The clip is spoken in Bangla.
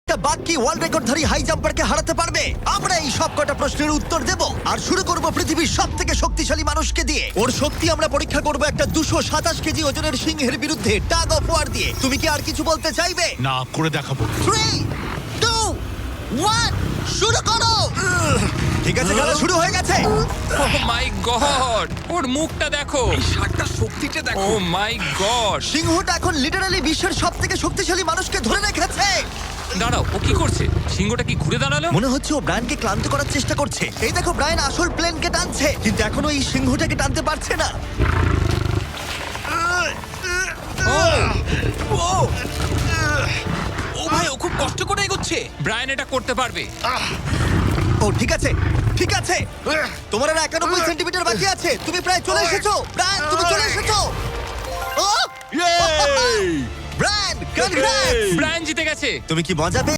একটা বাকি ওয়ার্ল্ড রেকর্ডধারী হাই জাম্পারকে হারাতে পারবে? আমরা এই সব কটা প্রশ্নের উত্তর দেব আর শুরু করব পৃথিবীর সবথেকে শক্তিশালী মানুষকে দিয়ে। ওর শক্তি আমরা পরীক্ষা করব একটা 227 কেজি ওজনের সিংহের বিরুদ্ধে টাগ অফ ওয়ার দিয়ে। তুমি কি আর কিছু বলতে চাইবে? না, করে দেখাবো। 3 2 1 শুরু করো। ঠিক আছে, খেলা শুরু হয়ে গেছে। ও মাই গড, ওর মুখটা দেখো। এই ষাটটার শক্তিটা ও দেখো। মাই গড। সিংহটা এখন লিটারালি বিশ্বের সবথেকে শক্তিশালী মানুষকে ধরে রেখেছে। দাঁড়াও, ও কি করছে? সিংহটা কি ঘুরে দাঁড়ালো? মনে হচ্ছে ও ব্রায়ানকে ক্লান্ত করার চেষ্টা করছে। এই দেখো, ব্রায়ান আসল প্লেনকে টানছে, কিন্তু এখনো এই সিংহটাকে টানতে পারছে না। ও ভাই, ও খুব কষ্ট করে এগোচ্ছে। ব্রায়ান এটা করতে পারবে। ও ঠিক আছে, ঠিক আছে। তোমার আর 91 সেন্টিমিটার বাকি আছে। তুমি প্রায় চলে এসেছো। ব্রায়ান, তুমি চলে এসেছো। ও ব্রায়ান, কনগ্রাটস। ব্রায়ান জিতে গেছে। তুমি কি মজা পেয়ে